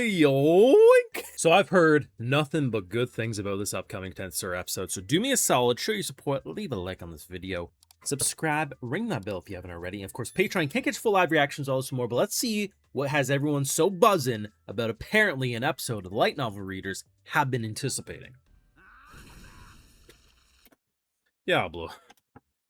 Yoink! So I've heard nothing but good things about this upcoming TenSura episode, so do me a solid, show your support, leave a like on this video, subscribe, ring that bell if you haven't already, and of course Patreon. Can't catch full live reactions, all this and more, but let's see what has everyone so buzzing about apparently an episode of the light novel readers have been anticipating. Diablo.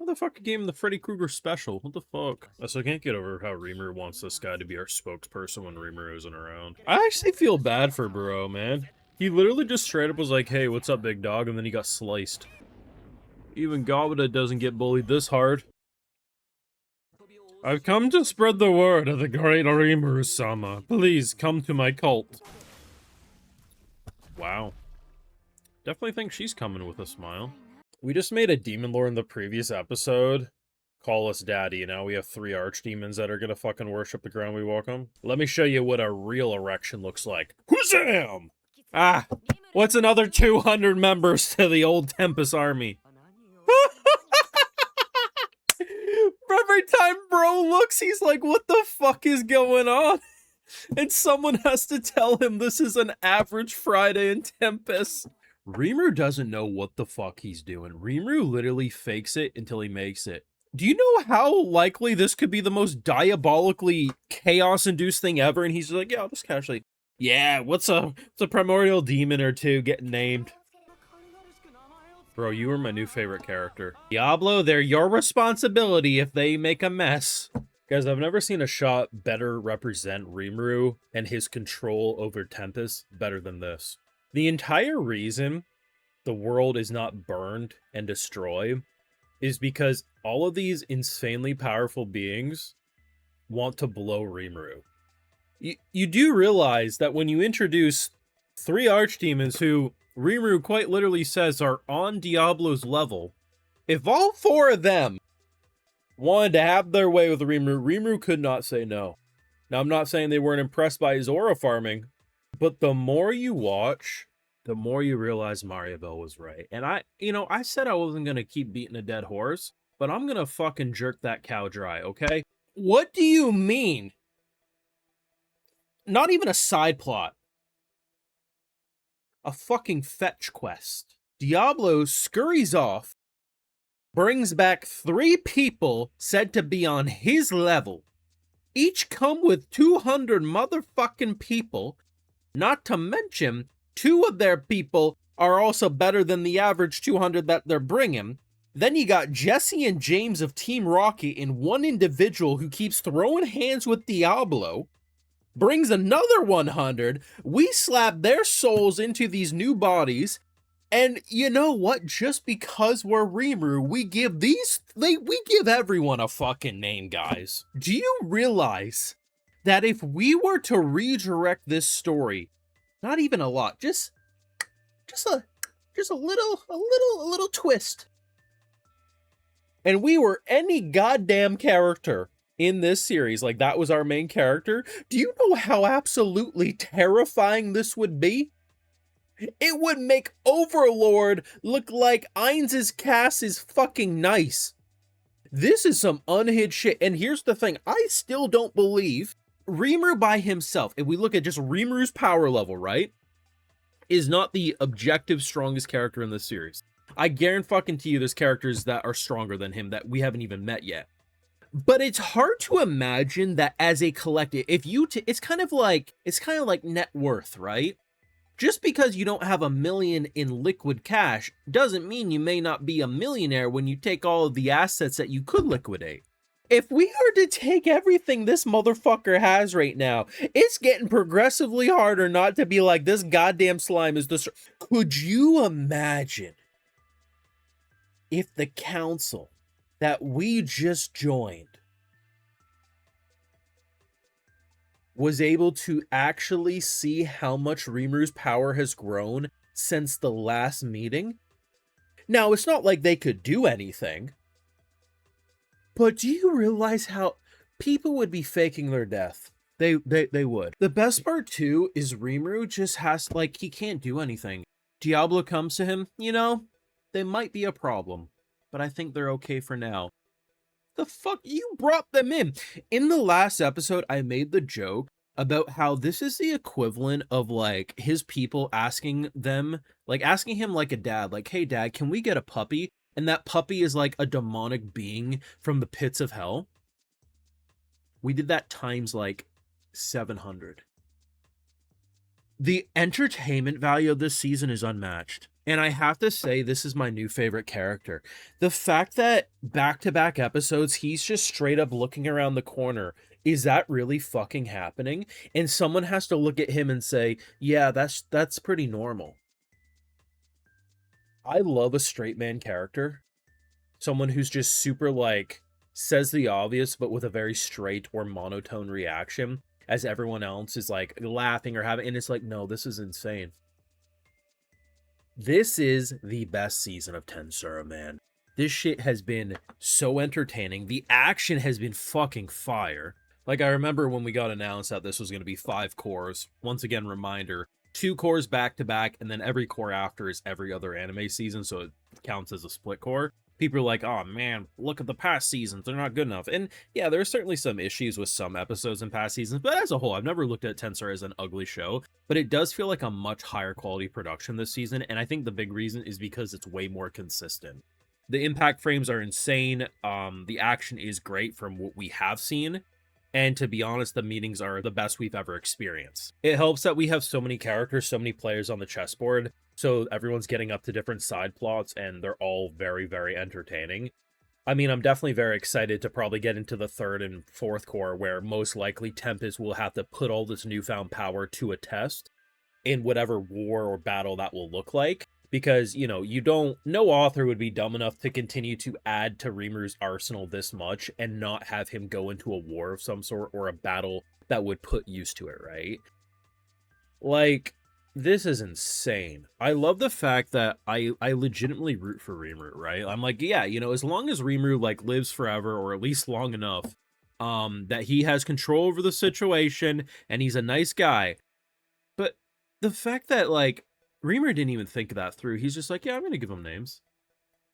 Motherfucker gave him the Freddy Krueger special. What the fuck? I still can't get over how Rimuru wants this guy to be our spokesperson when Rimuru isn't around. I actually feel bad for bro, man. He literally just straight up was like, hey, what's up, big dog? And then he got sliced. Even Gobita doesn't get bullied this hard. I've come to spread the word of the great Rimuru-sama. Please come to my cult. Wow. Definitely think she's coming with a smile. We just made a demon lord in the previous episode call us daddy, and now we have 3 archdemons that are gonna fucking worship the ground we walk on. Let me show you what a real erection looks like. Whoozam! Ah! What's another 200 members to the old Tempest army? Every time bro looks, he's like, what the fuck is going on? And someone has to tell him this is an average Friday in Tempest. Rimuru doesn't know what the fuck he's doing. Rimuru literally fakes it until he makes it. Do you know how likely this could be the most diabolically chaos-induced thing ever? And he's like, yeah, I'll just casually, yeah, what's a primordial demon or two getting named? Bro, you were my new favorite character. Diablo, they're your responsibility if they make a mess. Guys, I've never seen a shot better represent Rimuru and his control over Tempest better than this. The entire reason the world is not burned and destroyed is because all of these insanely powerful beings want to blow Rimuru. You do realize that when you introduce 3 archdemons who Rimuru quite literally says are on Diablo's level, if all 4 of them wanted to have their way with Rimuru, Rimuru could not say no. Now, I'm not saying they weren't impressed by his aura farming, but the more you watch, the more you realize Mariabell was right. And I said I wasn't going to keep beating a dead horse, but I'm going to fucking jerk that cow dry, okay? What do you mean? Not even a side plot. A fucking fetch quest. Diablo scurries off, brings back 3 people said to be on his level. Each come with 200 motherfucking people. Not to mention, 2 of their people are also better than the average 200 that they're bringing. Then you got Jesse and James of Team Rocket and one individual who keeps throwing hands with Diablo. Brings another 100. We slap their souls into these new bodies. And you know what? Just because we're Rimuru, we give everyone a fucking name, guys. Do you realize that if we were to redirect this story, not even a lot, just a little twist, and we were any goddamn character in this series, like that was our main character, do you know how absolutely terrifying this would be? It would make Overlord look like Ainz's cast is fucking nice. This is some unhinged shit, and here's the thing, I still don't believe Rimuru by himself, if we look at just Rimuru's power level, right, is not the objective strongest character in this series. I guarantee you there's characters that are stronger than him that we haven't even met yet. But it's hard to imagine that as a collective, if you, it's kind of like net worth, right? Just because you don't have $1 million in liquid cash doesn't mean you may not be a millionaire when you take all of the assets that you could liquidate. If we are to take everything this motherfucker has right now, it's getting progressively harder not to be like, this goddamn slime is the... Could you imagine if the council that we just joined was able to actually see how much Rimuru's power has grown since the last meeting? Now, it's not like they could do anything, but do you realize how people would be faking their death? They would. The best part too is Rimuru just has, like, he can't do anything. Diablo comes to him, you know, they might be a problem, but I think they're okay for now. The fuck? You brought them in. In the last episode, I made the joke about how this is the equivalent of like his people asking them, like asking him like a dad, like, hey dad, can we get a puppy? And that puppy is like a demonic being from the pits of hell. We did that times like 700. The entertainment value of this season is unmatched. And I have to say, this is my new favorite character. The fact that back-to-back episodes, he's just straight up looking around the corner. Is that really fucking happening? And someone has to look at him and say, yeah, that's pretty normal. I love a straight man character. Someone who's just super, like, says the obvious, but with a very straight or monotone reaction, as everyone else is, like, laughing or having, and it's like, no, this is insane. This is the best season of TenSura, man. This shit has been so entertaining. The action has been fucking fire. Like, I remember when we got announced that this was going to be 5 cores. Once again, reminder, 2 cores back-to-back, and then every core after is every other anime season, so it counts as a split core. People are like, oh man, look at the past seasons, they're not good enough. And yeah, there's certainly some issues with some episodes in past seasons, but as a whole, I've never looked at TenSura as an ugly show, but it does feel like a much higher quality production this season, and I think the big reason is because it's way more consistent. The impact frames are insane, the action is great from what we have seen, and to be honest, the meetings are the best we've ever experienced. It helps that we have so many characters, so many players on the chessboard, so everyone's getting up to different side plots, and they're all very, very entertaining. I mean, I'm definitely very excited to probably get into the 3rd and 4th core, where most likely Tempest will have to put all this newfound power to a test in whatever war or battle that will look like. Because, you know, no author would be dumb enough to continue to add to Rimuru's arsenal this much and not have him go into a war of some sort or a battle that would put use to it, right? Like, this is insane. I love the fact that I legitimately root for Rimuru, right? I'm like, yeah, you know, as long as Rimuru, like, lives forever, or at least long enough, that he has control over the situation, and he's a nice guy. But the fact that, like, Rimuru didn't even think that through. He's just like, yeah, I'm gonna give them names.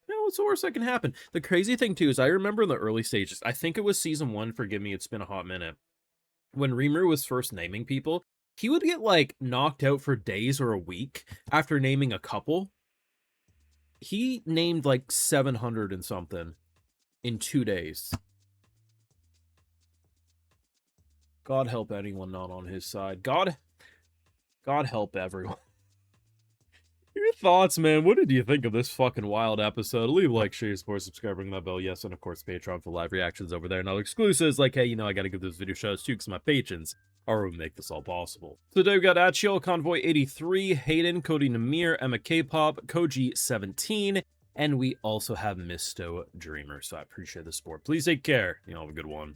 Yeah, what's the worst that can happen? The crazy thing, too, is I remember in the early stages, I think it was season 1, forgive me, it's been a hot minute, when Rimuru was first naming people, he would get, like, knocked out for days or a week after naming a couple. He named, like, 700 and something in 2 days. God help anyone not on his side. God help everyone. Your thoughts, man. What did you think of this fucking wild episode? Leave a like, share, support, subscribe, ring that bell, yes, and of course Patreon for live reactions over there and other exclusives. Like, hey, you know, I gotta give this video shows too, because my patrons are what make this all possible. So today we got Achio, Convoy 83, Hayden, Cody Namir, Emma K-Pop, Koji 17, and we also have Misto Dreamer. So I appreciate the support. Please take care. You know, have a good one.